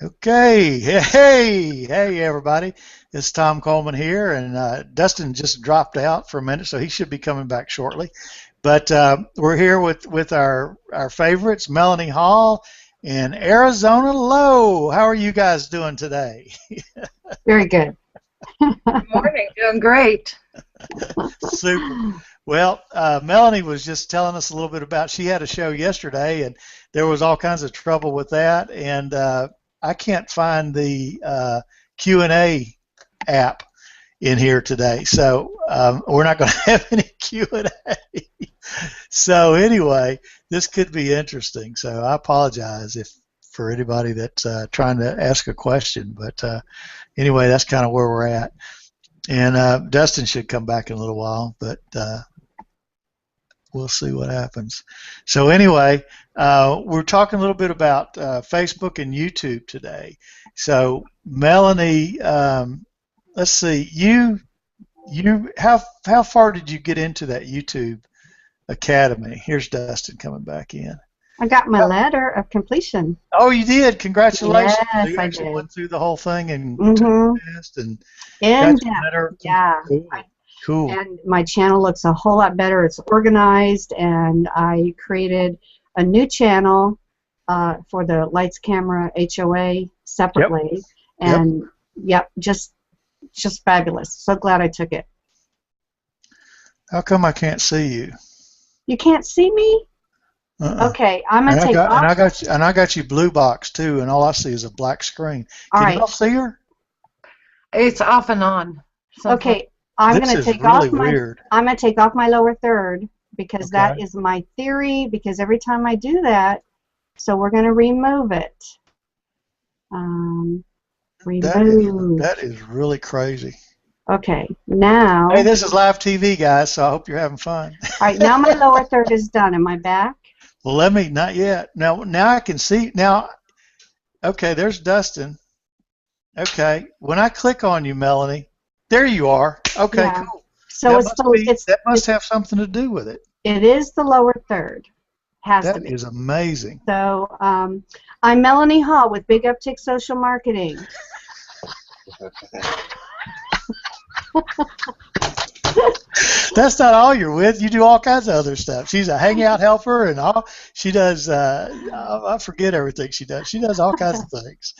Okay, hey, everybody. It's Tom Coleman here, and Dustin just dropped out for a minute, so he should be coming back shortly. But we're here with our favorites, Melanie Hall and Arizona Low. How are you guys doing today? Very good. Good morning. Doing great. Super. Well, Melanie was just telling us a little bit about, she had a show yesterday, and there was all kinds of trouble with that, and I can't find the Q&A app in here today, so we're not going to have any Q&A. So anyway, this could be interesting, so I apologize if for anybody that's trying to ask a question, but anyway, that's kind of where we're at. And Dustin should come back in a little while, but we'll see what happens. So anyway, we're talking a little bit about Facebook and YouTube today. So Melanie, let's see, how far did you get into that YouTube Academy? Here's Dustin coming back in. I got my letter of completion. Oh, you did! Congratulations! Yes, you I actually did. went through the whole thing and Mhm. took the test and In got your depth, letter. yeah. Cool. And my channel looks a whole lot better. It's organized, and I created a new channel for the Lights Camera HOA separately. Yep. And yep, just fabulous. So glad I took it. How come I can't see you? You can't see me? Okay, I'm gonna take off. And I got you blue box too, and all I see is a black screen. All Can right. you all see her? It's off and on. Okay, I'm This gonna is take really off my. weird. I'm gonna take off my lower third because that Okay. is my theory. Because every time I do that, so we're gonna remove it. Remove. That is really crazy. Okay, now. Hey, this is live TV, guys, so I hope you're having fun. All right, now my lower third is done. Am I back? Well, not yet. Now I can see. Now, okay, there's Dustin. Okay, when I click on you, Melanie, there you are. Okay, Yeah. cool. So That must have something to do with it. it is the lower third. Has to That be. is amazing. So I'm Melanie Hall with Big Uptick Social Marketing. That's not all you're with. You do all kinds of other stuff. She's a hangout helper, and all she does. I forget everything she does. She does all kinds of things.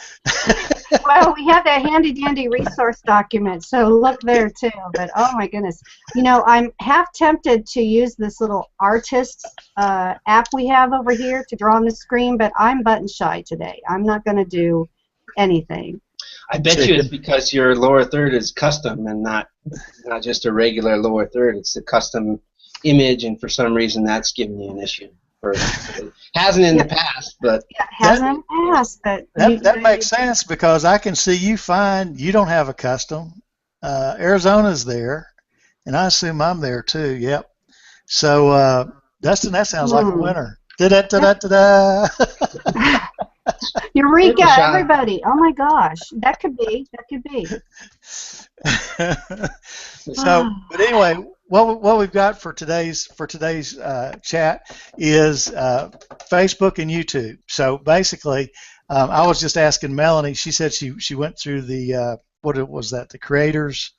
Well, we have that handy dandy resource document, so look there too. But oh my goodness, you know, I'm half tempted to use this little artist app we have over here to draw on the screen, but I'm button shy today. I'm not going to do anything. I bet you it's because your lower third is custom and not just a regular lower third. It's a custom image, and for some reason that's giving you an issue. It hasn't in the past, but Yeah, it hasn't in the past, but that makes sense because I can see you fine. You don't have a custom. Arizona's there, and I assume I'm there too. Yep. So Dustin, that sounds like a winner. Da-da-da-da-da-da. Eureka, everybody. Oh my gosh, that could be. So, but anyway, what we've got for today's chat is Facebook and YouTube. So basically, I was just asking Melanie. She said she went through the what was that? The creators.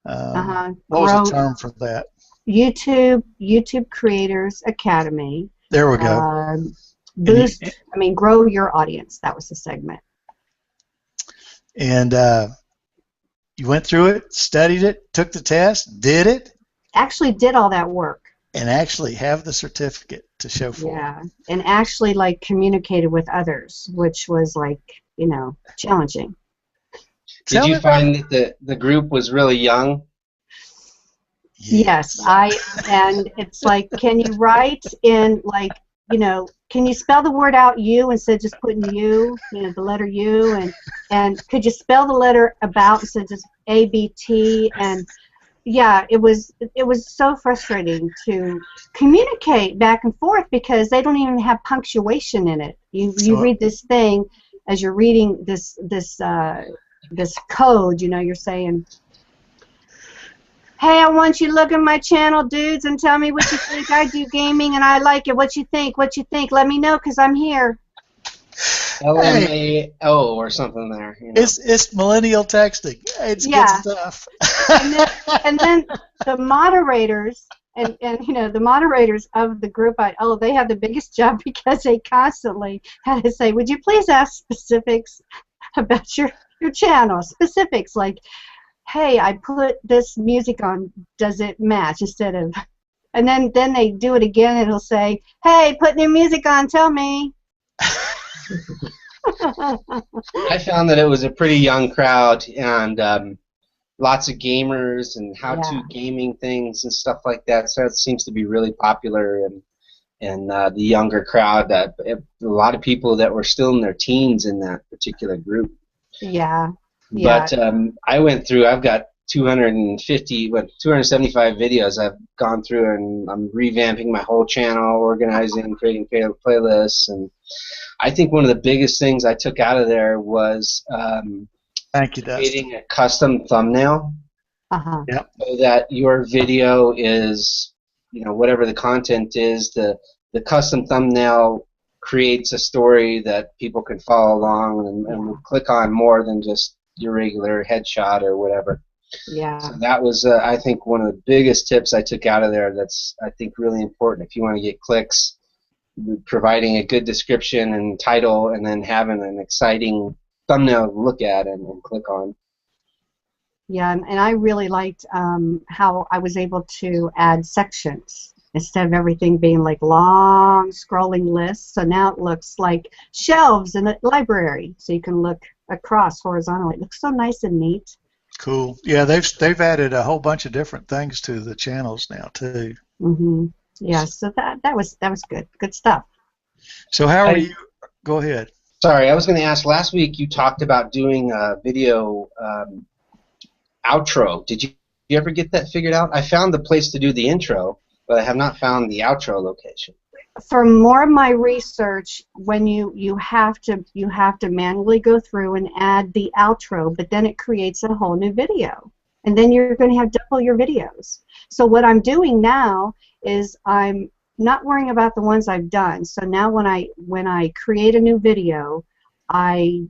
What was the term for that? YouTube Creators Academy. There we go. Grow your audience. That was the segment. And you went through it, studied it, took the test, did it. Actually did all that work. And actually have the certificate to show for it. Yeah, and actually like communicated with others, which was like, you know, challenging. Did you find that the group was really young? Yes, and it's like, can you write in like, you know, can you spell the word out you instead of just putting you know, the letter U, and could you spell the letter about instead of just ABT, and yeah, it was so frustrating to communicate back and forth because they don't even have punctuation in it. You read this thing as you're reading this code, you know, you're saying, hey, I want you to look at my channel, dudes, and tell me what you think. I do gaming and I like it. What you think? What you think? Let me know because I'm here. LMAO or something there. You know? It's millennial texting. It's Yeah. good stuff. And then the moderators and the moderators of the group, they have the biggest job because they constantly had to say, would you please ask specifics about your channel? Specifics like, hey, I put this music on, does it match? Instead of, and then they do it again and it'll say, hey, put new music on, tell me. I found that it was a pretty young crowd and lots of gamers and how-to gaming things and stuff like that. So it seems to be really popular and the younger crowd. A lot of people that were still in their teens in that particular group. Yeah. But I went through. I've got 275 videos I've gone through, and I'm revamping my whole channel, organizing, creating playlists, and I think one of the biggest things I took out of there was Thank you, Dustin. creating a custom thumbnail Yep. so that your video is, whatever the content is, the custom thumbnail creates a story that people can follow along and will click on more than just your regular headshot or whatever. Yeah. So that was, I think, one of the biggest tips I took out of there. That's, I think, really important if you want to get clicks. Providing a good description and title, and then having an exciting thumbnail to look at and click on. Yeah, and I really liked how I was able to add sections instead of everything being like long scrolling lists. So now it looks like shelves in a library, so you can look across horizontally. It looks so nice and neat. Cool. Yeah, they've added a whole bunch of different things to the channels now too. Mm-hmm. Yeah, so that was good stuff. So how are you? Go ahead. Sorry, I was going to ask. Last week you talked about doing a video outro. Did you ever get that figured out? I found the place to do the intro, but I have not found the outro location. For more of my research, when you have to manually go through and add the outro, but then it creates a whole new video, and then you're going to have double your videos. So what I'm doing now is I'm not worrying about the ones I've done. So now when I create a new video, I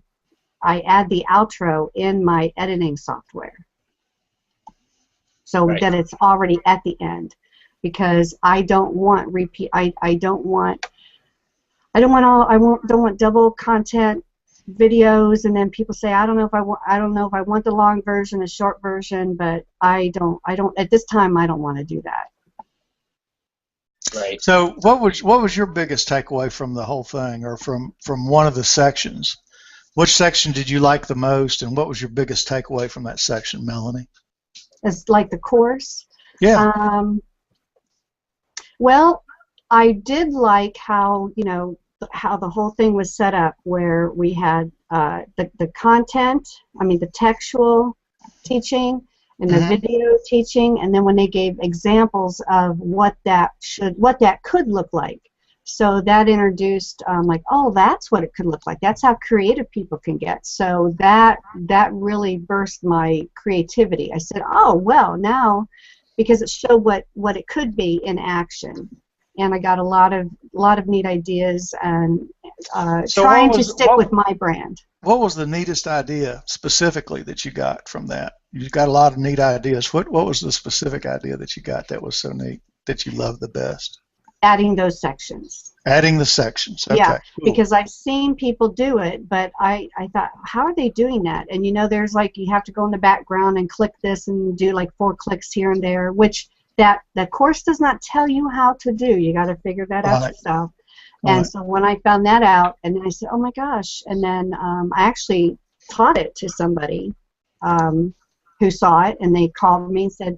add the outro in my editing software, so that it's already at the end. Because I don't want repeat. I don't want double content videos, and then people say I don't know if I want the long version, the short version, but I don't at this time I don't want to do that. Right. So what was your biggest takeaway from the whole thing, or from one of the sections? Which section did you like the most, and what was your biggest takeaway from that section, Melanie? It's like the course. Yeah. Well, I did like how how the whole thing was set up, where we had the content, the textual teaching and the video teaching, and then when they gave examples of what that could look like. So that introduced oh, that's what it could look like. That's how creative people can get. So that really burst my creativity. I said, oh well, now, because it showed what it could be in action, and I got a lot of neat ideas, and trying to stick with my brand. What was the neatest idea specifically that you got from that? You got a lot of neat ideas. What was the specific idea that you got that was so neat that you loved the best? Adding those sections. Adding the sections. Okay. Yeah, cool. because I've seen people do it, but I thought, how are they doing that? And there's you have to go in the background and click this and do 4 clicks here and there, which that course does not tell you how to do. You got to figure that out yourself. And so when I found that out, and then I said, oh my gosh, and then I actually taught it to somebody who saw it, and they called me and said,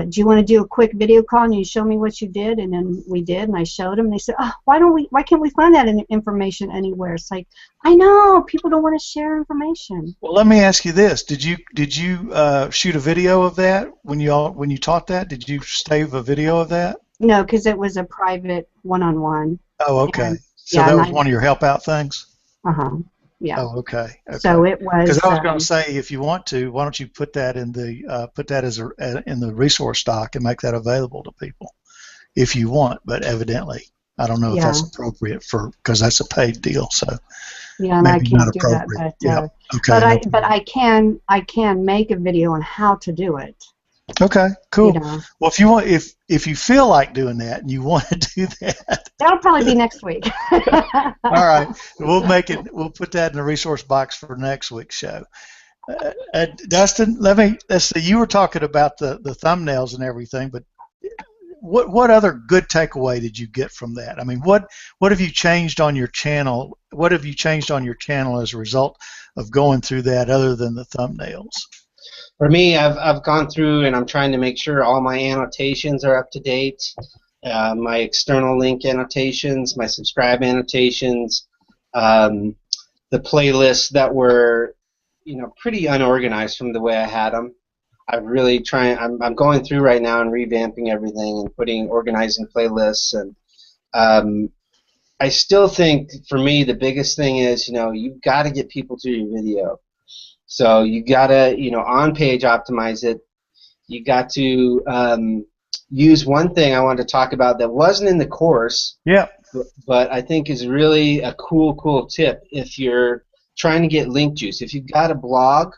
do you want to do a quick video call and you show me what you did? And then we did, and I showed them. They said, oh, why can't we find that information anywhere? It's like, I know, people don't want to share information. Well, let me ask you this: Did you shoot a video of that when you taught that? Did you save a video of that? No, because it was a private one-on-one. Oh, okay. And, so that was one of your help out things? Yeah. Oh, okay. So it was. Because I was going to say, if you want to, why don't you put that in the in the resource doc and make that available to people, if you want. But evidently, I don't know if that's appropriate because that's a paid deal. So. Yeah, and I maybe not can't do that, appropriate. but Yeah. Okay. but I can make a video on how to do it. Okay. Cool. You know, Well, if you want, if you feel like doing that and you want to do that, that'll probably be next week. all right, we'll make it. We'll put that in the resource box for next week's show. Dustin, let's see. You were talking about the thumbnails and everything, but what other good takeaway did you get from that? I mean, what have you changed on your channel? What have you changed on your channel as a result of going through that, other than the thumbnails? For me, I've gone through and I'm trying to make sure all my annotations are up to date. My external link annotations, my subscribe annotations, the playlists that were, pretty unorganized from the way I had them. I'm going through right now and revamping everything and organizing playlists, and I still think for me the biggest thing is, you've got to get people to your video. So you got to, on-page optimize it. You got to use one thing I wanted to talk about that wasn't in the course, Yeah. but I think is really a cool tip if you're trying to get link juice. If you've got a blog,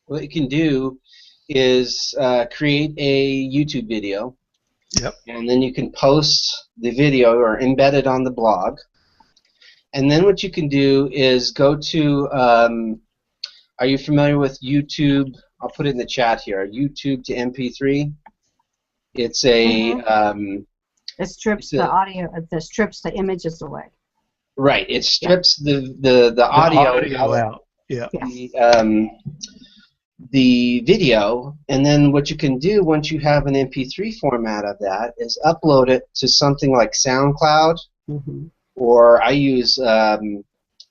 what you can do is create a YouTube video. Yep. And then you can post the video or embed it on the blog. And then what you can do is go to, are you familiar with YouTube? I'll put it in the chat here. YouTube to MP3. It's a it strips the audio, it strips the images away. Right. It strips the audio out. Yeah. The video, and then what you can do once you have an MP3 format of that is upload it to something like SoundCloud, or I use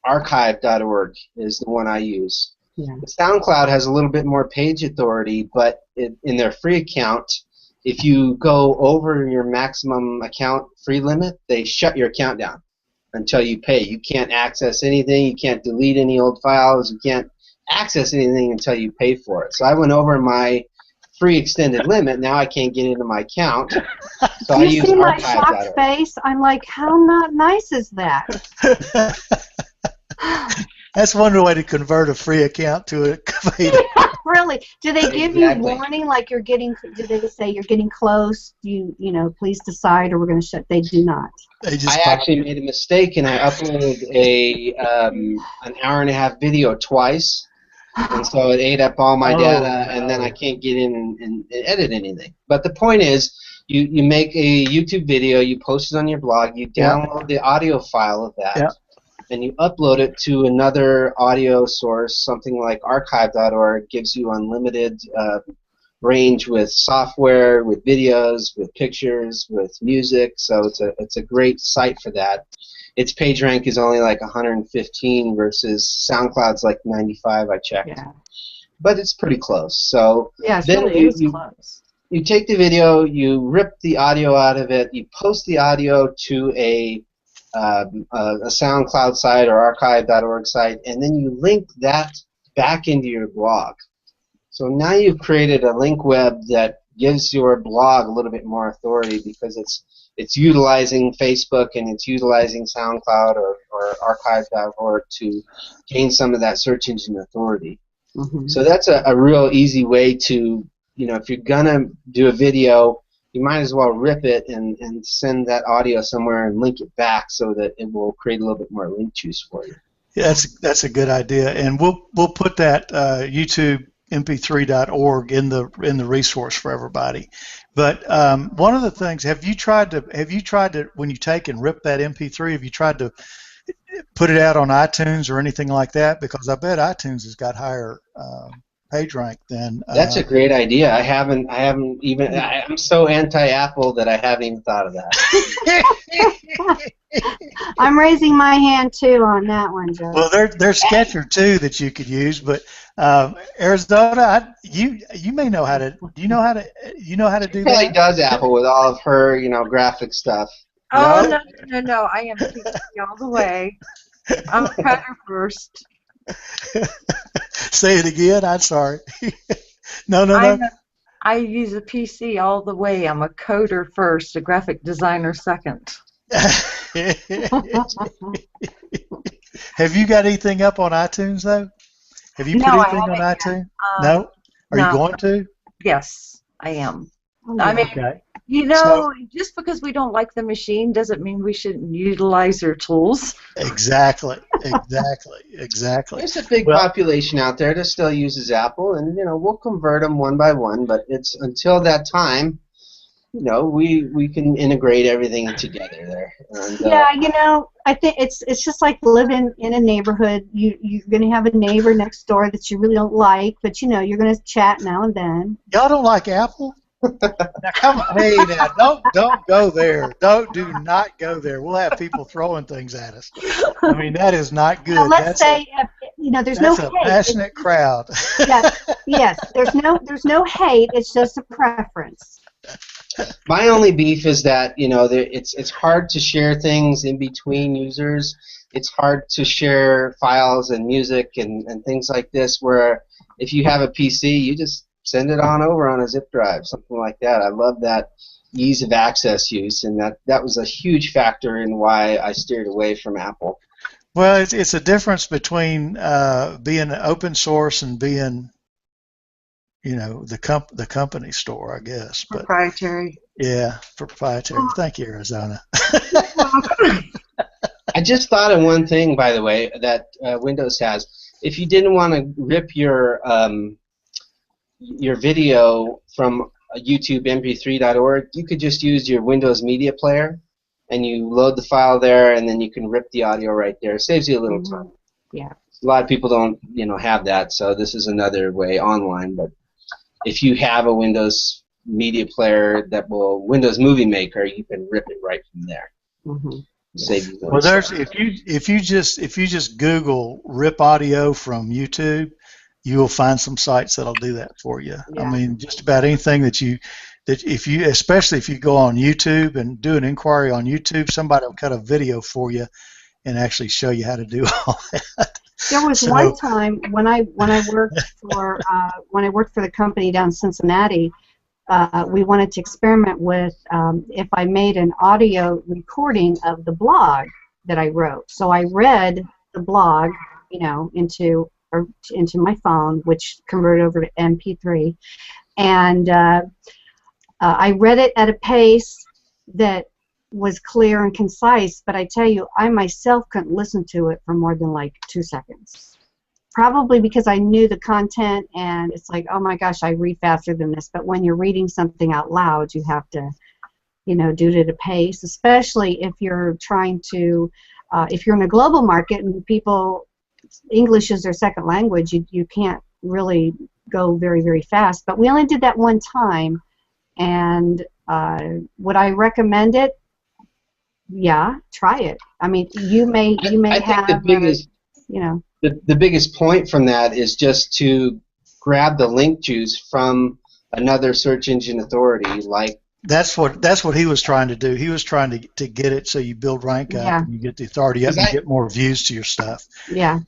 archive.org is the one I use. Yeah. SoundCloud has a little bit more page authority, but in their free account, if you go over your maximum account free limit, they shut your account down until you pay. You can't access anything. You can't delete any old files. You can't access anything until you pay for it. So I went over my free extended limit. Now I can't get into my account. So I use you see my shocked archive.org. face? I'm like, how not nice is that? That's one way to convert a free account to a paid. Really? Do they give Exactly. you warning, like you're getting? Do they say you're getting close? Please decide, or we're going to shut? They do not. They just I actually made a mistake and I uploaded an hour and a half video twice, and so it ate up all my data, and then I can't get in and edit anything. But the point is, you make a YouTube video, you post it on your blog, you download the audio file of that, and you upload it to another audio source, something like archive.org. Gives you unlimited range with software, with videos, with pictures, with music. So it's a great site for that. Its page rank is only like 115 versus SoundCloud's like 95. I checked, but it's pretty close. So yeah, then really is close. You take the video, you rip the audio out of it, you post the audio to a SoundCloud site or archive.org site, and then you link that back into your blog. So now you've created a link web that gives your blog a little bit more authority because it's utilizing Facebook and it's utilizing SoundCloud or archive.org to gain some of that search engine authority. So that's a real easy way to, if you're gonna do a video, you might as well rip it and send that audio somewhere and link it back so that it will create a little bit more link juice for you. Yeah, that's a good idea, and we'll put that YouTube mp3.org in the resource for everybody. But one of the things, have you tried to when you take and rip that MP3, have you tried to put it out on iTunes or anything like that? Because I bet iTunes has got higher page rank than. That's a great idea. I haven't even. I'm so anti-Apple that I haven't even thought of that. I'm raising my hand too on that one, Joe. Well, there's Sketcher too that you could use, but Arizona, you may know how to. Do you know how to do that? She really does Apple with all of her graphic stuff. Oh no! I am PC all the way. I'm a cutter first. Say it again. I'm sorry. No. I use a PC all the way. I'm a coder first, a graphic designer second. Have you got anything up on iTunes though? Have you No, put I anything on haven't iTunes? Um, No. Are you no. going to? Yes, I am. Oh, I mean, Okay. you know, just because we don't like the machine doesn't mean we shouldn't utilize their tools. Exactly. Exactly. There's a big Well, population out there that still uses Apple, and we'll convert them one by one. But it's until that time, we can integrate everything together there. And, yeah, I think it's just like living in a neighborhood. You're going to have a neighbor next door that you really don't like, but you're going to chat now and then. y'all don't like Apple? Now come on, hey now, don't go there. Do not go there. We'll have people throwing things at us. I mean, that is not good. Now, let's say there's no That's a hate. passionate crowd. Yes, there's no hate. It's just a preference. My only beef is that it's hard to share things in between users. It's hard to share files and music and things like this. Where if you have a PC, you just send it on over on a zip drive, something like that. I love that ease of access use, and that was a huge factor in why I steered away from Apple. Well, it's a difference between being open source and being, the company store, I guess. But Proprietary. yeah, proprietary. Thank you, Arizona. I just thought of one thing, by the way, that Windows has. If you didn't want to rip your video from YouTube mp3.org, you could just use your Windows Media Player, and you load the file there, and then you can rip the audio right there. It saves you a little time. Yeah. A lot of people don't, have that, so this is another way online. But if you have a Windows Media Player Windows Movie Maker, you can rip it right from there. Mm-hmm. Save you Well, if you just Google rip audio from YouTube, you will find some sites that'll do that for you. Yeah. I mean, just about anything especially if you go on YouTube and do an inquiry on YouTube, somebody will cut a video for you and actually show you how to do all that. There was one time when I worked for the company down in Cincinnati. We wanted to experiment with if I made an audio recording of the blog that I wrote. So I read the blog, into my phone, which converted over to MP3, and I read it at a pace that was clear and concise. But I tell you, I myself couldn't listen to it for more than like 2 seconds. Probably because I knew the content, and it's like, oh my gosh, I read faster than this. But when you're reading something out loud, you have to, do it at a pace, especially if you're trying to, if you're in a global market and English is their second language, you can't really go very, very fast. But we only did that one time, and would I recommend it? Yeah, try it. I mean, you may I have, think the biggest point from that is just to grab the link juice from another search engine authority. Like that's what he was trying to do. He was trying to get it so you build rank up and you get the authority up and you get more views to your stuff. Yeah.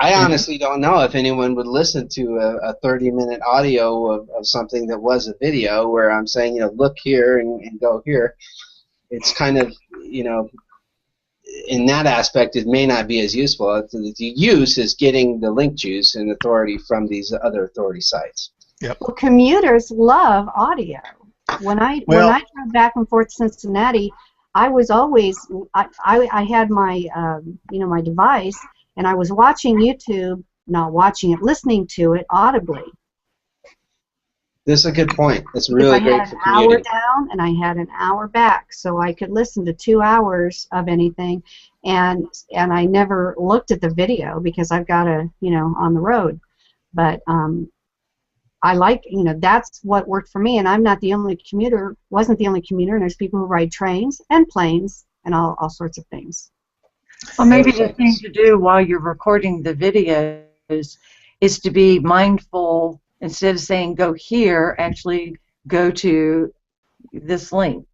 I honestly don't know if anyone would listen to a 30-minute audio of something that was a video where I'm saying, look here and go here. It's kind of, in that aspect, it may not be as useful. The use is getting the link juice and authority from these other authority sites. Yep. Well, commuters love audio. When I drove back and forth to Cincinnati, I was always I had my my device, and I was watching YouTube, not watching it, listening to it audibly. This is a good point. It's really great for commuting. I had an hour down and I had an hour back, so I could listen to 2 hours of anything, and I never looked at the video because I've got to, on the road. But I like, that's what worked for me, and I'm not the only commuter, wasn't the only commuter, and there's people who ride trains and planes and all sorts of things. Well, maybe the thing to do while you're recording the videos is to be mindful. Instead of saying go here, actually go to this link.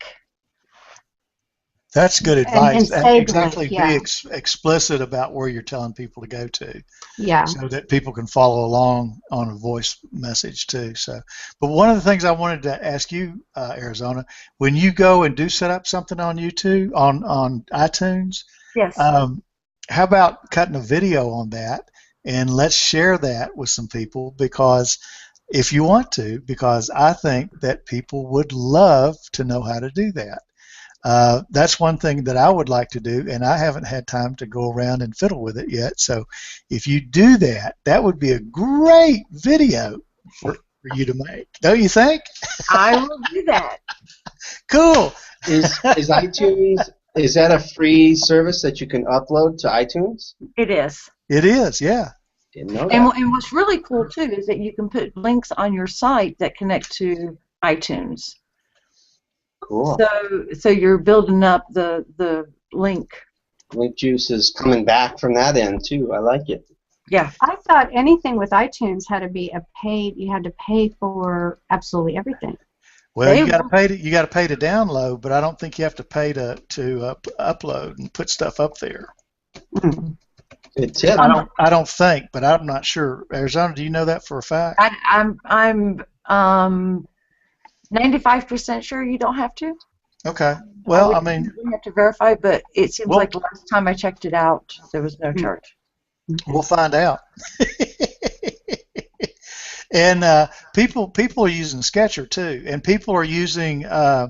That's good advice. And exactly. Yeah. Be explicit about where you're telling people to go to. Yeah. So that people can follow along on a voice message too. So, but one of the things I wanted to ask you, Arizona, when you go and do set up something on YouTube, on iTunes, Yes. how about cutting a video on that, and let's share that with some people, because if you want to, because I think that people would love to know how to do that. That's one thing that I would like to do, and I haven't had time to go around and fiddle with it yet. So if you do that, that would be a great video for you to make, don't you think? I will do that. Cool. Is iTunes, is that a free service that you can upload to iTunes? It is. It is, yeah. Didn't know And, that. and what's really cool too is that you can put links on your site that connect to iTunes. Cool. So you're building up the link. Link juice is coming back from that end too. I like it. Yeah. I thought anything with iTunes had to be you had to pay for absolutely everything. Well, They you got to will. pay to download, but I don't think you have to pay to upload and put stuff up there. Good tip. I don't think, but I'm not sure. Arizona, do you know that for a fact? I'm 95% sure you don't have to. Okay. Well, I mean, we have to verify, but it seems Well- like the last time I checked it out, there was no charge. we'll find out. And people are using Sketcher too, and people are using. Oh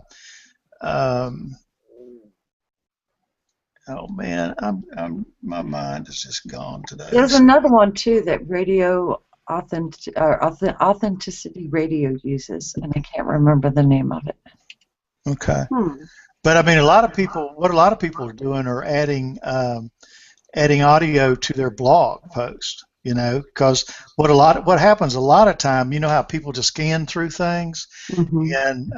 man, my mind is just gone today. There's another one too that Authenticity Radio uses, and I can't remember the name of it. Okay. But I mean, what a lot of people are doing are adding audio to their blog post. You know, because what happens a lot of time, you know how people just scan through things, and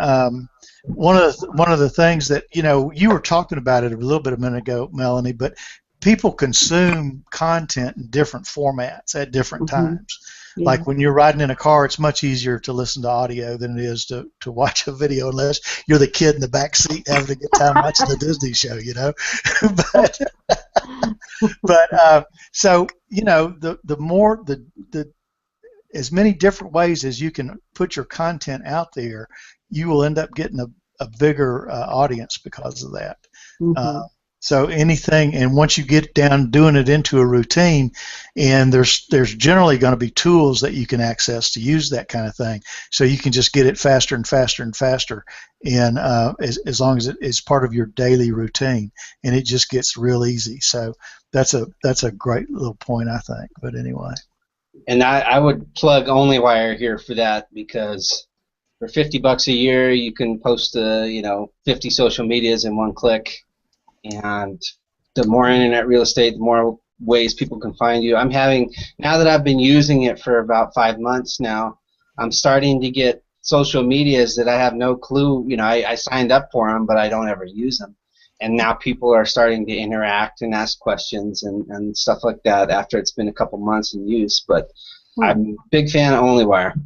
one of the things that, you know, you were talking about it a little bit a minute ago, Melanie, but people consume content in different formats at different times. Yeah. Like when you're riding in a car, it's much easier to listen to audio than it is to watch a video, unless you're the kid in the back seat having a good time watching the Disney show, you know. So, you know, the more as many different ways as you can put your content out there, you will end up getting a bigger audience because of that. So anything, and once you get down doing it into a routine, and there's generally going to be tools that you can access to use that kind of thing, so you can just get it faster and faster and faster, and as long as it is part of your daily routine, and it just gets real easy. So that's a great little point, I think. But anyway. And I would plug OnlyWire here for that, because for $50 a year you can post 50 social medias in one click, and the more internet real estate, the more ways people can find you. Now that I've been using it for about 5 months now, I'm starting to get social medias that I have no clue. You know, I signed up for them, but I don't ever use them. And now people are starting to interact and ask questions and stuff like that after it's been a couple months in use. But I'm a big fan of OnlyWire.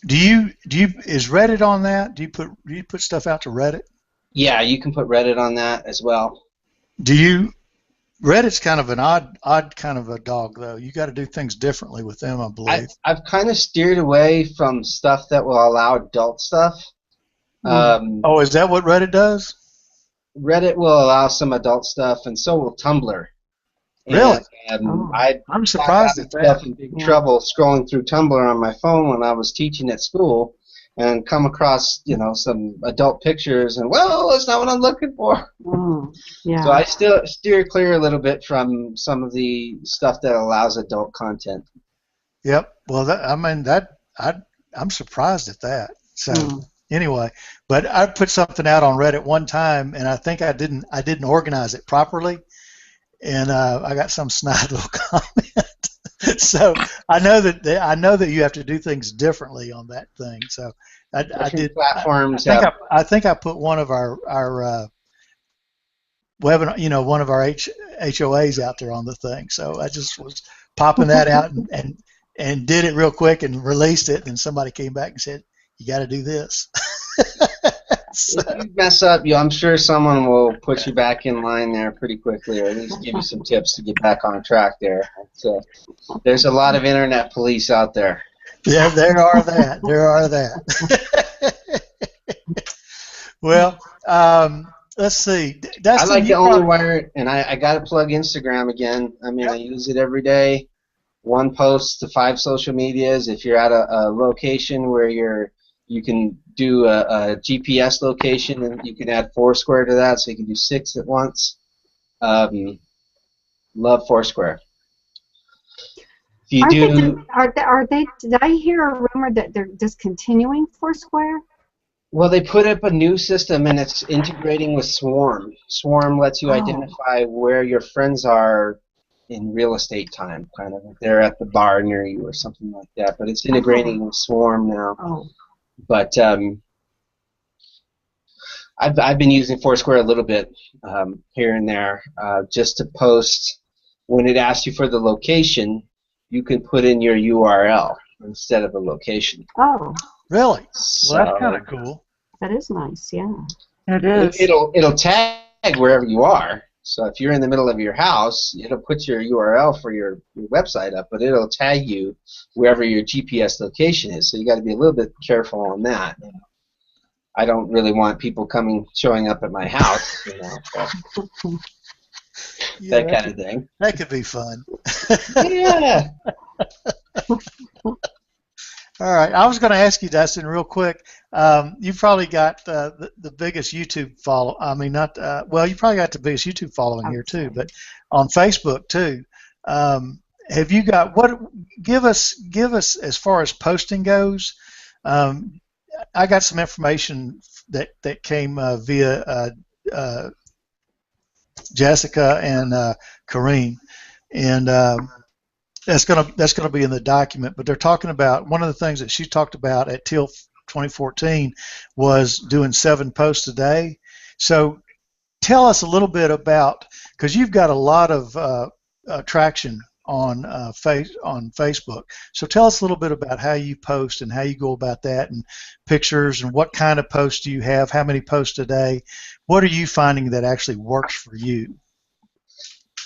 Is Reddit on that? Do you put stuff out to Reddit? Yeah, you can put Reddit on that as well. Reddit's kind of an odd kind of a dog, though. You got to do things differently with them, I believe. I've kind of steered away from stuff that will allow adult stuff. Is that what Reddit does? Reddit will allow some adult stuff, and so will Tumblr. Really? I'm surprised at that. I got in big trouble scrolling through Tumblr on my phone when I was teaching at school, and come across, some adult pictures, and that's not what I'm looking for. Yeah. So I still steer clear a little bit from some of the stuff that allows adult content. Yep. Well, I'm surprised at that. So anyway, but I put something out on Reddit one time, and I think I didn't organize it properly, and I got some snide little comment. So I know that you have to do things differently on that thing. So I did. Platforms. I think I put one of our webinar, one of our HOAs out there on the thing. So I just was popping that out and did it real quick and released it. And somebody came back and said, "You got to do this." So. If you mess up, I'm sure someone will put you back in line there pretty quickly, or at least give you some tips to get back on track there. So there's a lot of internet police out there. Yeah, there are that. Well, let's see. I Dustin, like the you probably, OnlyWire, and I got to plug Instagram again. I mean, I use it every day. One post to 5 social medias. If you're at a location where you can do a GPS location, and you can add Foursquare to that, so you can do 6 at once. Love Foursquare. If you do, Are they? Did I hear a rumor that they're discontinuing Foursquare? well, they put up a new system, and it's integrating with Swarm. Swarm lets you Oh. identify where your friends are in real estate time, kind of. If they're at the bar near you or something like that. But it's integrating with Swarm now. Oh. But I've been using Foursquare a little bit here and there just to post. When it asks you for the location, you can put in your URL instead of a location. Oh, really? So Well, that's kind of cool. that is nice. Yeah. It is. it'll tag wherever you are. So if you're in the middle of your house, it'll put your URL for your website up, but it'll tag you wherever your GPS location is. So you got to be a little bit careful on that. You know. I don't really want people showing up at my house, you know, Yeah, that kind of thing. That could be fun. Yeah. All right. I was going to ask you, Dustin, real quick. You probably got the biggest YouTube follow. I mean, not well. You probably got the biggest YouTube following here too, but on Facebook too. Have you got what? Give us as far as posting goes. I got some information that came via Jessica and Corrine, and that's gonna be in the document. But they're talking about one of the things that she talked about at Teal 2014 was doing 7 posts a day. So tell us a little bit about, because you've got a lot of traction on Facebook. So tell us a little bit about how you post and how you go about that, and pictures, and what kind of posts do you have, how many posts a day, what are you finding that actually works for you?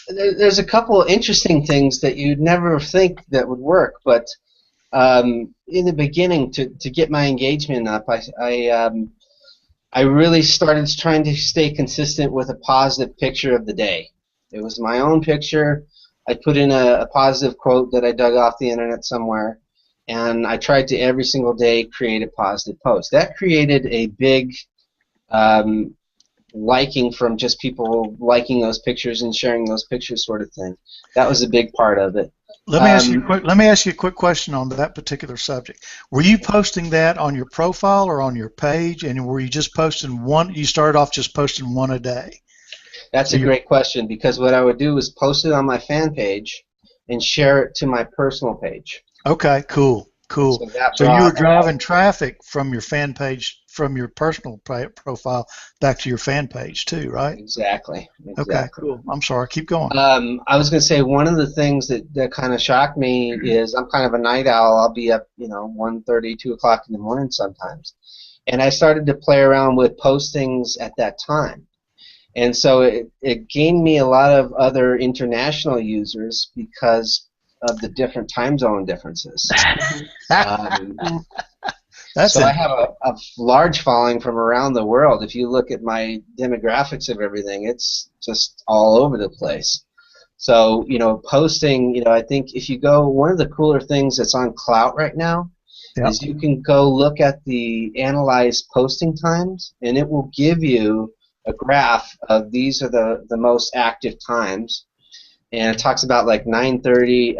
There's a couple of interesting things that you'd never think that would work, but in the beginning, to get my engagement up, I really started trying to stay consistent with a positive picture of the day. It was my own picture. I put in a positive quote that I dug off the internet somewhere, and I tried to every single day create a positive post. That created a big liking from just people liking those pictures and sharing those pictures, sort of thing. That was a big part of it. Let me ask you a quick question on that particular subject. Were you posting that on your profile or on your page, and were you just posting one? You started off just posting one a day. That's a great question, because what I would do is post it on my fan page and share it to my personal page. Okay, cool. So you were driving traffic from your fan page, from your personal profile back to your fan page too, right? Exactly. Okay, cool. I'm sorry. Keep going. I was going to say, one of the things that kind of shocked me is I'm kind of a night owl. I'll be up, 1:30, 2 o'clock in the morning sometimes. And I started to play around with postings at that time. And so it gained me a lot of other international users because of the different time zone differences. So I have a large following from around the world. If you look at my demographics of everything, it's just all over the place. So, posting, I think if you go, one of the cooler things that's on Clout right now is you can go look at the analyzed posting times, and it will give you a graph of these are the most active times. And it talks about like 9:30,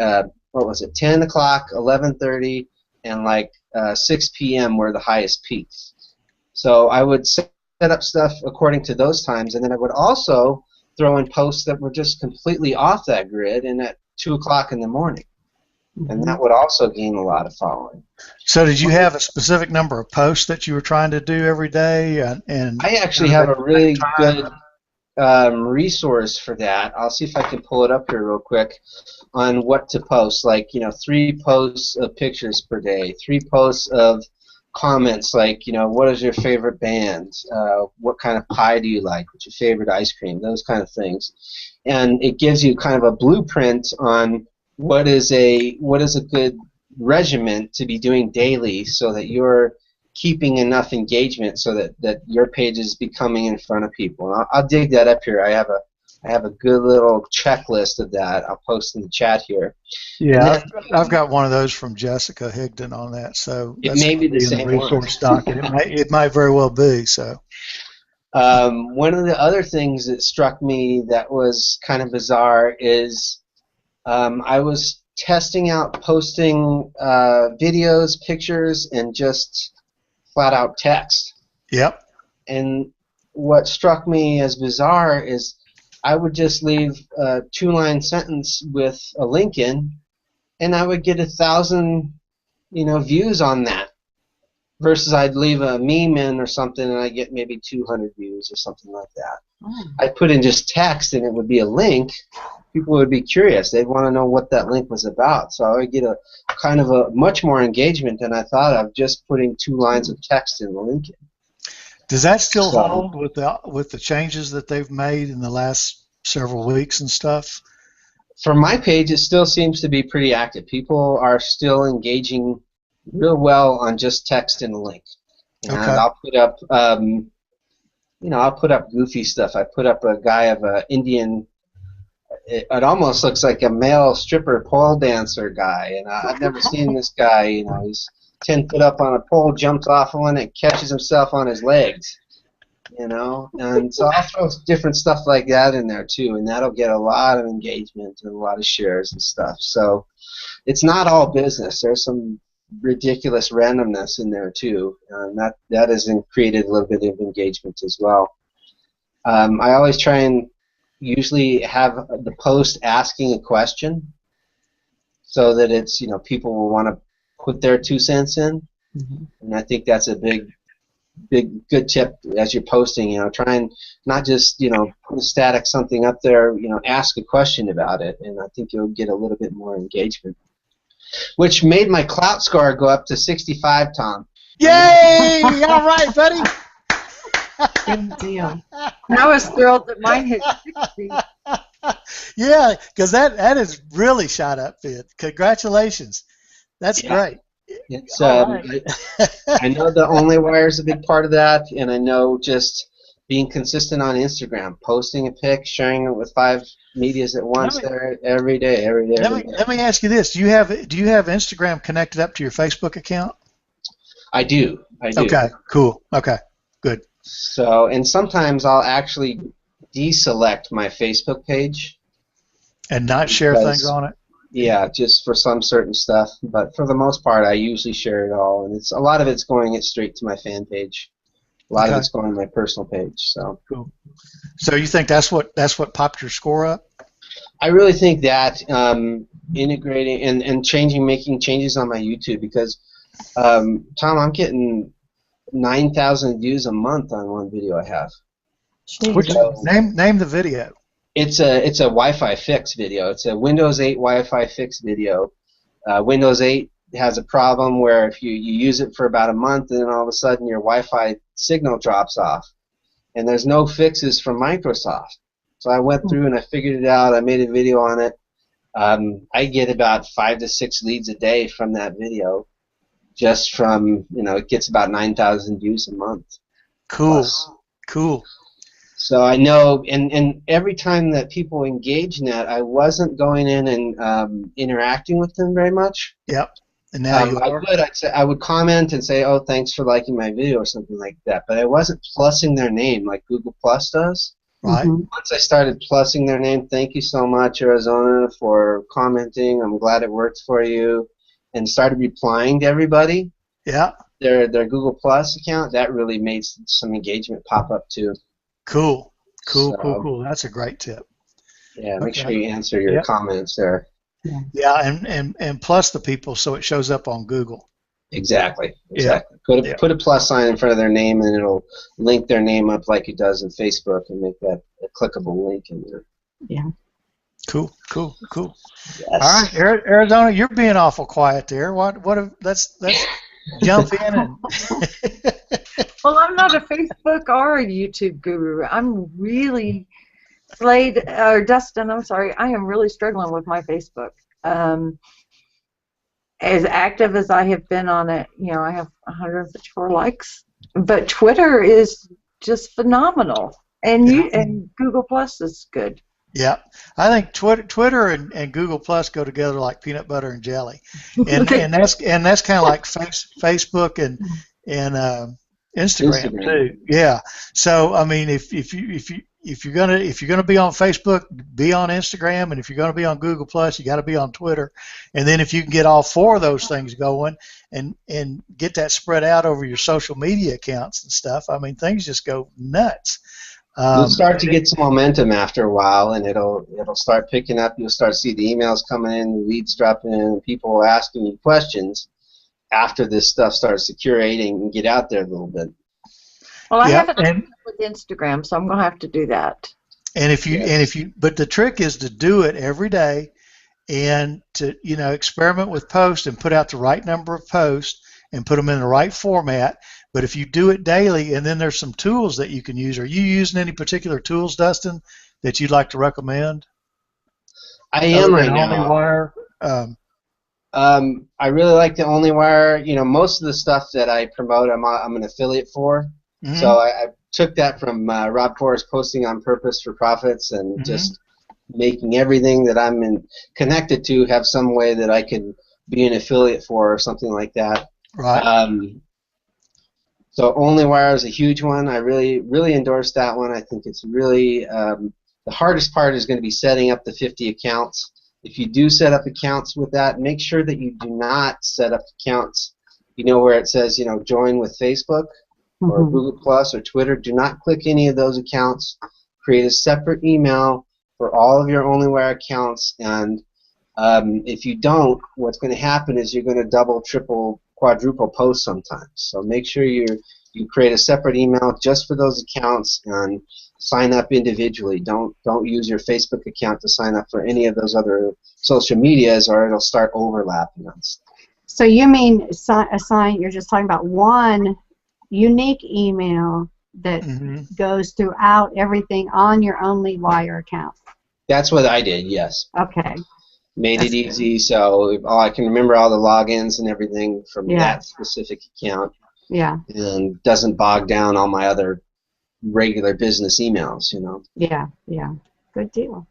10 o'clock, 11:30, and 6 p.m. were the highest peaks. So I would set up stuff according to those times, and then I would also throw in posts that were just completely off that grid and at 2 o'clock in the morning. And that would also gain a lot of following. So did you have a specific number of posts that you were trying to do every day? And I actually have a really good resource for that. I'll see if I can pull it up here real quick on what to post. 3 posts of pictures per day, 3 posts of comments, what is your favorite band? What kind of pie do you like? What's your favorite ice cream? Those kind of things. And it gives you kind of a blueprint on what is a good regimen to be doing daily, so that you're keeping enough engagement so that your page is becoming in front of people. And I'll dig that up here. I have a good little checklist of that. I'll post in the chat here. Yeah, I've got one of those from Jessica Higdon on that, so It that's may be gonna the in the same resource docket. It might very well be. So one of the other things that struck me that was kind of bizarre is I was testing out posting videos, pictures, and just flat out text. Yep. And what struck me as bizarre is I would just leave a 2-line sentence with a link in, and I would get 1,000, views on that. Versus I'd leave a meme in or something, and I get maybe 200 views or something like that. Oh. I put in just text, and it would be a link. People would be curious. They'd want to know what that link was about. So I would get a kind of a much more engagement than I thought of just putting 2 lines of text in the link in. Does that still hold with the changes that they've made in the last several weeks and stuff? For my page, it still seems to be pretty active. People are still engaging real well on just text and a link. And Okay. I'll put up, I'll put up goofy stuff. I put up a guy of an Indian. It almost looks like a male stripper pole dancer guy, and I've never seen this guy. He's 10 foot up on a pole, jumps off one, and catches himself on his legs. And so I'll throw different stuff like that in there too, and that'll get a lot of engagement and a lot of shares and stuff. So it's not all business. There's some ridiculous randomness in there too, and that has created a little bit of engagement as well. I always try and usually have the post asking a question so that it's people will want to put their 2 cents in. Mm-hmm. And I think that's a big good tip as you're posting. Try and not just put a static something up there. Ask a question about it, and I think you'll get a little bit more engagement. Which made my clout score go up to 65, Tom. Yay! All right, buddy. Big deal. I was thrilled that mine hit 60. Yeah, because that has really shot up, Vid. Congratulations. That's great. It's, Right. I know the Only Wire is a big part of that, and I know just being consistent on Instagram, posting a pic, sharing it with 5 medias at once there every day. Let me ask you this: Do you have Instagram connected up to your Facebook account? I do. Okay, cool. Okay, good. So, and sometimes I'll actually deselect my Facebook page. And not share things on it? Yeah, just for some certain stuff. But for the most part, I usually share it all, and a lot of it's going straight to my fan page. A lot of it's going to my personal page. So cool. So you think that's what popped your score up? I really think that integrating and making changes on my YouTube, because Tom, I'm getting 9,000 views a month on one video I have. Name the video. It's a Wi-Fi fix video. It's a Windows 8 Wi-Fi fix video. Windows 8 has a problem where if you use it for about a month, and then all of a sudden your Wi-Fi signal drops off, and there's no fixes from Microsoft. So I went through and I figured it out. I made a video on it. I get about 5 to 6 leads a day from that video. Just from, it gets about 9,000 views a month. Cool. Plus. Cool. So I know, and every time that people engage in that, I wasn't going in and interacting with them very much. Yep. And now you are. I would comment and say, "Oh, thanks for liking my video" or something like that. But I wasn't plussing their name like Google Plus does. Right. Mhm. Once I started plussing their name, thank you so much, Arizona, for commenting. I'm glad it worked for you, and started replying to everybody. Yeah. Their Google Plus account, that really made some engagement pop up too. Cool. So, Cool. That's a great tip. Yeah, make Okay. sure you answer your comments there. Yeah, and plus the people so it shows up on Google. Exactly. Yeah. Put a plus sign in front of their name, and it'll link their name up like it does in Facebook, and make that a clickable link in there. Yeah. Cool. Yes. All right, Arizona, you're being awful quiet there. Let's jump in and Well, I'm not a Facebook or a YouTube guru. I'm really Dustin, I'm sorry. I am really struggling with my Facebook. as active as I have been on it, I have 154 likes. But Twitter is just phenomenal, and and Google Plus is good. Yeah, I think Twitter and Google Plus go together like peanut butter and jelly, and that's kind of like Facebook and Instagram too. Yeah. So I mean, if you're gonna be on Facebook, be on Instagram, and if you're gonna be on Google Plus, you got to be on Twitter. And then if you can get all four of those things going and get that spread out over your social media accounts and stuff, I mean, things just go nuts. You'll start to get some momentum after a while, and it'll start picking up. You'll start to see the emails coming in, leads dropping in, people asking you questions after this stuff starts to curating and get out there a little bit. Well, I haven't done with Instagram, so I'm gonna have to do that. But the trick is to do it every day, and to experiment with posts and put out the right number of posts and put them in the right format. But if you do it daily, and then there's some tools that you can use. Are you using any particular tools, Dustin, that you'd like to recommend? I am right now. OnlyWire. I really like the OnlyWire. Most of the stuff that I promote, I'm an affiliate for. Mm-hmm. So I took that from Rob Porras Posting on Purpose for Profits, and just making everything that I'm connected to have some way that I can be an affiliate for or something like that. Right. So OnlyWire is a huge one. I really, really endorse that one. I think it's really the hardest part is going to be setting up the 50 accounts. If you do set up accounts with that, make sure that you do not set up accounts, where it says, join with Facebook or Google Plus or Twitter. Do not click any of those accounts. Create a separate email for all of your OnlyWire accounts, and if you don't, what's going to happen is you're going to double, triple, quadruple post sometimes. So make sure you create a separate email just for those accounts and sign up individually. Don't use your Facebook account to sign up for any of those other social medias, or it'll start overlapping on stuff. So you mean you're just talking about one unique email that goes throughout everything on your OnlyWire account? That's what I did, yes. Okay. Made it easy, so I can remember all the logins and everything from that specific account. Yeah. And doesn't bog down all my other regular business emails, Yeah, good deal.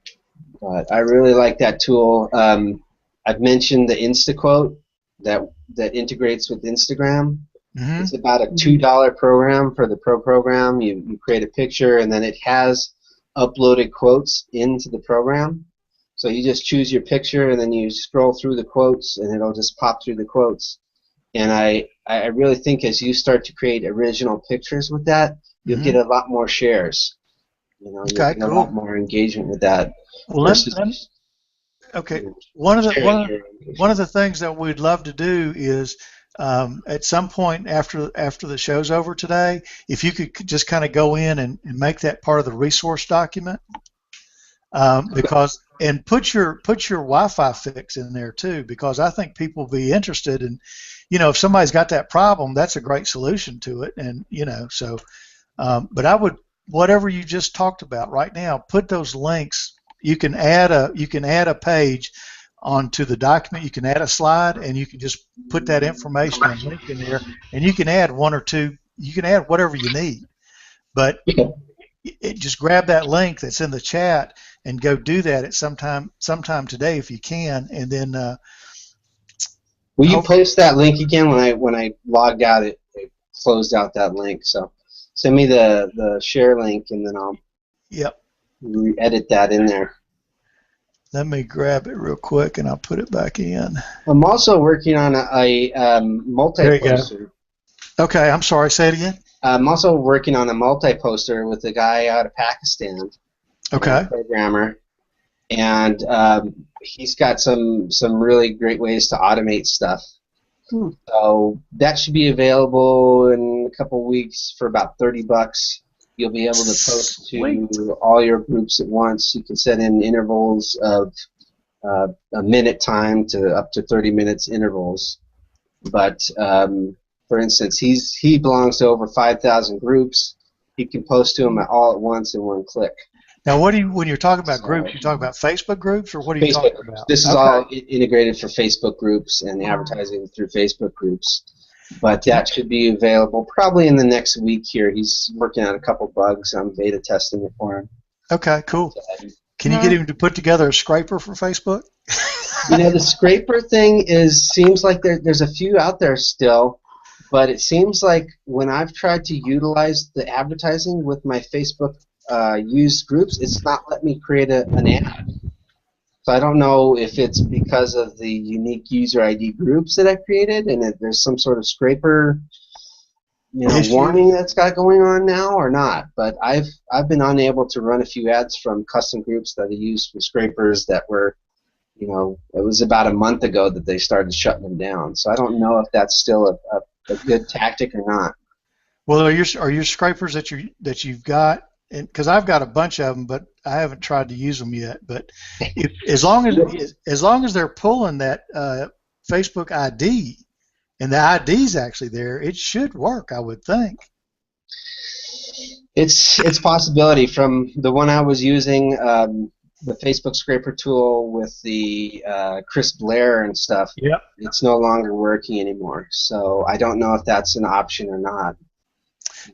But I really like that tool. I've mentioned the InstaQuote that integrates with Instagram. It's about a $2 program for the Pro program. You create a picture, and then it has uploaded quotes into the program. So you just choose your picture, and then you scroll through the quotes, and it'll just pop through the quotes. And I really think as you start to create original pictures with that, you'll get a lot more shares. You'll get a lot more engagement with that. Well, one of the things that we'd love to do is at some point after the show's over today, if you could just kind of go in and make that part of the resource document, and put your Wi-Fi fix in there too, because I think people will be interested in, if somebody's got that problem, that's a great solution to it, and so. But I would, whatever you just talked about right now, put those links. You can add a page onto the document. You can add a slide, and you can just put that information and link in there, and you can add one or two. You can add whatever you need, but just grab that link that's in the chat and go do that at sometime today if you can, and then. Will you post that link again? When I logged out, it closed out that link. So send me the share link, and then I'll edit that in there. Let me grab it real quick, and I'll put it back in. I'm also working on a multi-poster. Okay, I'm sorry. Say it again. I'm also working on a multi-poster with a guy out of Pakistan. Okay. A programmer, and he's got some really great ways to automate stuff. So that should be available in a couple weeks for about $30. You'll be able to post to all your groups at once. You can set in intervals of a minute time to up to 30 minutes intervals. But for instance, he belongs to over 5,000 groups. He can post to them all at once in one click. Now, what do you when you're talking about So, groups? You talking about Facebook groups, or what are you Facebook talking groups. about? This is Okay. all integrated for Facebook groups and advertising through Facebook groups. But that should be available probably in the next week here. He's working on a couple bugs. I'm beta testing it for him. Okay, cool. Can you get him to put together a scraper for Facebook? You know, the scraper thing seems like there's a few out there still, but it seems like when I've tried to utilize the advertising with my Facebook used groups, it's not letting me create an ad. So I don't know if it's because of the unique user ID groups that I created, and if there's some sort of scraper, warning that's got going on now or not. But I've been unable to run a few ads from custom groups that I used for scrapers that were, it was about a month ago that they started shutting them down. So I don't know if that's still a good tactic or not. Well, are your scrapers that you've got? Because I've got a bunch of them, but I haven't tried to use them yet. But as long as they're pulling that Facebook ID and the ID's actually there, it should work, I would think. It's a possibility. From the one I was using, the Facebook scraper tool with the Chris Blair and stuff. Yep. It's no longer working anymore. So I don't know if that's an option or not.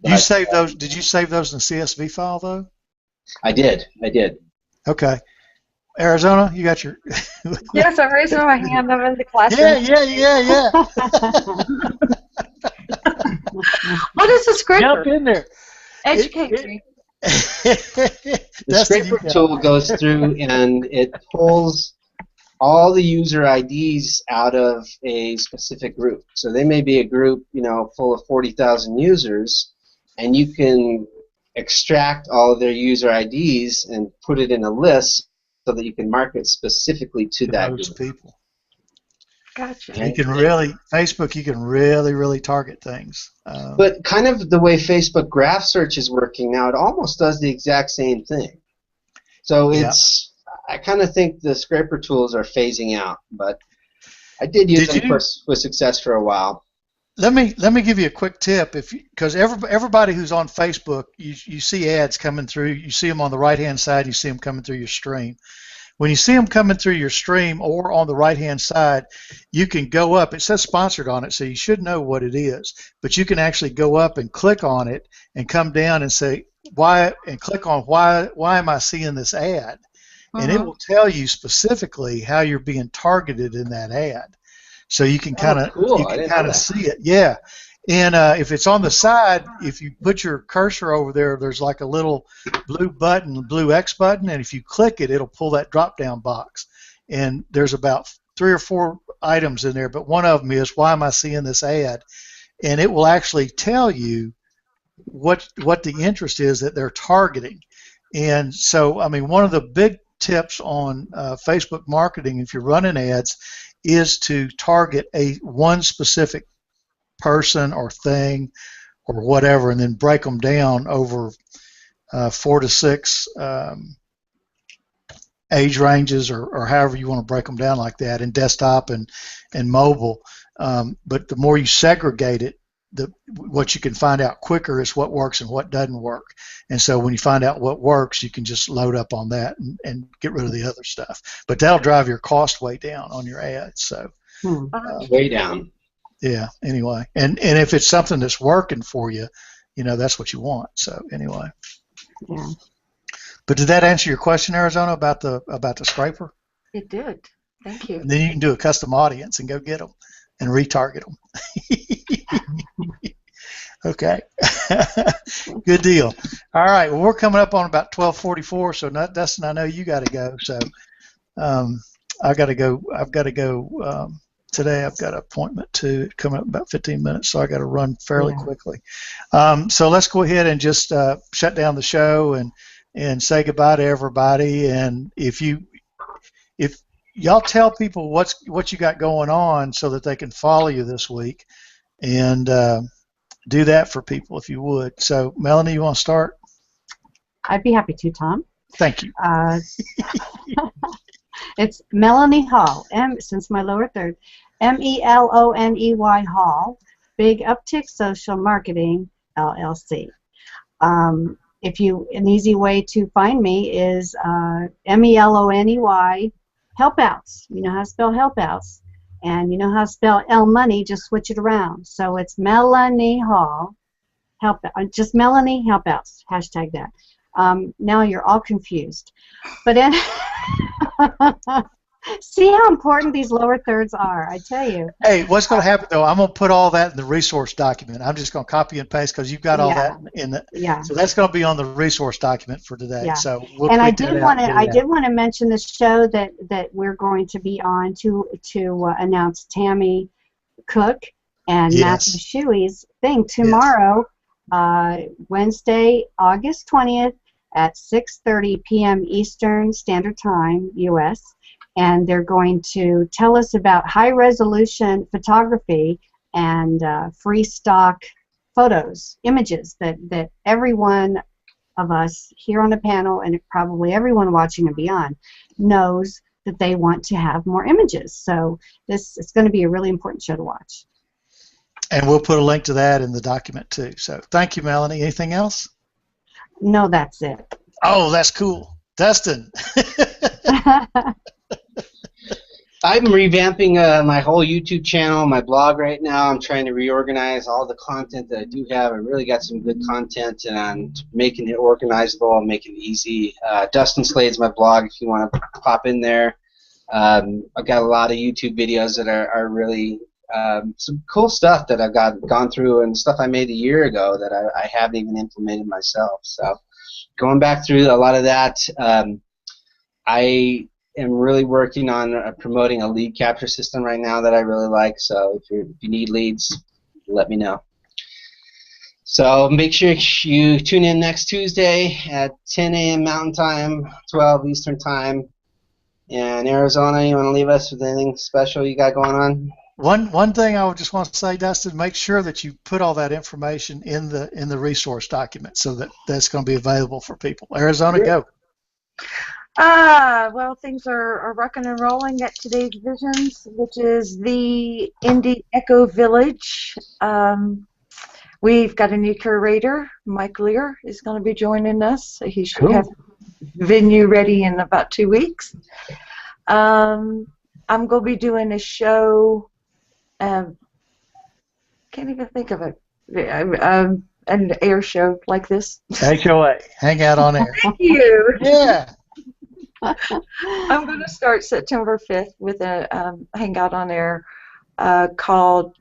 You save those? Did you save those in a CSV file though? I did. Okay. Arizona, you got your. Yes, I'm raising my hand. I'm in the classroom. Yeah. What is a scraper? Jump in there. Educate me. The scraper tool goes through and it pulls all the user IDs out of a specific group. So they may be a group, full of 40,000 users, and you can extract all of their user IDs and put it in a list so that you can market specifically to that those group. people. Gotcha. You can really target things. But kind of the way Facebook Graph Search is working now, it almost does the exact same thing. So I kind of think the scraper tools are phasing out, but I did use them with success for a while. Let me give you a quick tip, because everybody who's on Facebook, you see ads coming through. You see them on the right-hand side. You see them coming through your stream. When you see them coming through your stream or on the right-hand side, you can go up. It says sponsored on it, so you should know what it is. But you can actually go up and click on it and come down and say why, and click on why am I seeing this ad, and it will tell you specifically how you're being targeted in that ad. So you can kind of see it. Yeah. And if it's on the side, if you put your cursor over there, there's like a little blue X button, and if you click it, it'll pull that drop-down box. And there's about 3 or 4 items in there, but one of them is, why am I seeing this ad? And it will actually tell you what the interest is that they're targeting. And so, I mean, one of the big tips on Facebook marketing, if you're running ads, is to target one specific person or thing or whatever, and then break them down over 4 to 6 age ranges, or however you want to break them down like that, in desktop and mobile. But the more you segregate it, what you can find out quicker is what works and what doesn't work. And so when you find out what works, you can just load up on that and get rid of the other stuff. But that'll drive your cost way down on your ads. So way down. Yeah. Anyway, and if it's something that's working for you, that's what you want. So anyway. Yeah. But did that answer your question, Arizona, about the scraper? It did. Thank you. And then you can do a custom audience and go get them and retarget them. Okay. Good deal. All right. Well, we're coming up on about 12:44, so Dustin, I know you got to go. So I've got to go. Today I've got an appointment coming up in about 15 minutes, so I got to run fairly quickly. So let's go ahead and just shut down the show and say goodbye to everybody. And if y'all tell people what you got going on so that they can follow you this week, and do that for people if you would. So Melanie, you want to start? I'd be happy to, Tom. Thank you. It's Melanie Hall, since my lower third, MELONEY Hall, Big Uptick Social Marketing, LLC. an easy way to find me is MELONEY helpouts. You know how to spell helpouts, and you know how to spell L money. Just switch it around. So it's Melanie Hall just Melanie helpouts. Hashtag that. Now you're all confused, but see how important these lower thirds are. I tell you. Hey, what's going to happen though? I'm going to put all that in the resource document. I'm just going to copy and paste because you've got all that in the. Yeah. So that's going to be on the resource document for today. Yeah. So we'll and I tweet did that want to. out. I did want to mention the show that we're going to be on to announce Tammy Cook and Yes. Matthew Shuey's thing tomorrow, Wednesday, August 20th at 6:30 p.m. Eastern Standard Time, U.S. And they're going to tell us about high-resolution photography and free stock photos, images that every one of us here on the panel and probably everyone watching and beyond knows that they want to have more images. So it's going to be a really important show to watch. And we'll put a link to that in the document too. So thank you, Melanie. Anything else? No, that's it. Oh, that's cool. Dustin. I'm revamping my whole YouTube channel, my blog right now. I'm trying to reorganize all the content that I do have. I really got some good content, and I'm making it organizable and making it easy. Dustin Slade's my blog if you want to pop in there. I've got a lot of YouTube videos that are really some cool stuff that I've gone through and stuff I made a year ago that I haven't even implemented myself. So going back through a lot of that, I am really working on promoting a lead capture system right now that I really like. So if you need leads, let me know. So make sure you tune in next Tuesday at 10 a.m. Mountain Time, 12 Eastern Time. And Arizona, you want to leave us with anything special you got going on? One thing I would just want to say, Dustin, make sure that you put all that information in the resource document so that that's going to be available for people. Arizona, go. Well, things are rocking and rolling at today's Visions, which is the Indie Echo Village. We've got a new curator, Mike Lear, is going to be joining us. He should have venue ready in about 2 weeks. I'm going to be doing a show. Can't even think of it. An air show like this. HOA, hang out on air. Thank you. Yeah. I'm going to start September 5th with a hangout on air called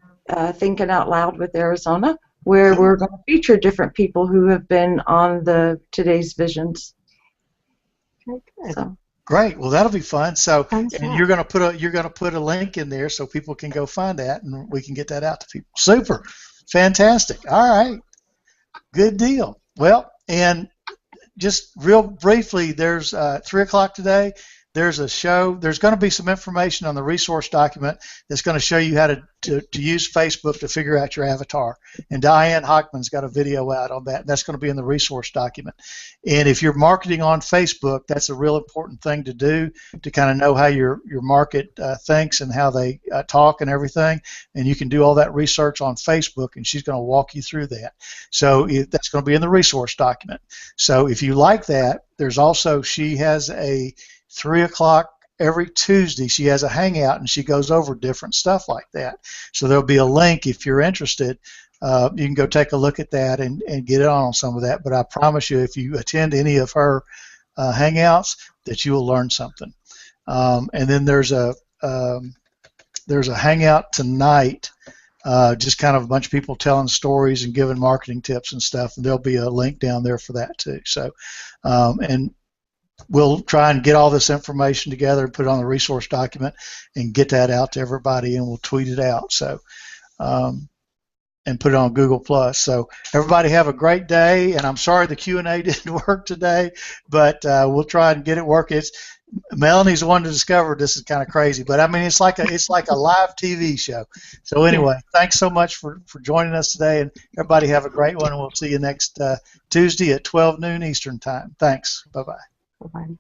Thinking Out Loud with Arizona, where we're going to feature different people who have been on today's Visions. So. Great. Well, that'll be fun. So, Fun and you're going to put a link in there so people can go find that, and we can get that out to people. Super, fantastic. All right, good deal. Well, and just real briefly, there's 3 o'clock today. There's a show. There's going to be some information on the resource document that's going to show you how to use Facebook to figure out your avatar. And Diane Hockman's got a video out on that. That's going to be in the resource document. And if you're marketing on Facebook, that's a real important thing to do to kind of know how your market thinks and how they talk and everything. And you can do all that research on Facebook, and she's going to walk you through that. So that's going to be in the resource document. So if you like that, there's also, she has a 3 o'clock every Tuesday. She has a hangout, and she goes over different stuff like that. So there'll be a link if you're interested. You can go take a look at that and get it on some of that. But I promise you, if you attend any of her hangouts, that you will learn something. And then there's a hangout tonight, just kind of a bunch of people telling stories and giving marketing tips and stuff. And there'll be a link down there for that too. So, and we'll try and get all this information together and put it on the resource document and get that out to everybody, and we'll tweet it out. So, and put it on Google+. So everybody have a great day, and I'm sorry the Q&A didn't work today, but we'll try and get it working. Melanie's the one to discover this is kind of crazy, but I mean it's like a live TV show. So anyway, thanks so much for joining us today, and everybody have a great one, and we'll see you next Tuesday at 12 noon Eastern Time. Thanks. Bye-bye. Bye-bye.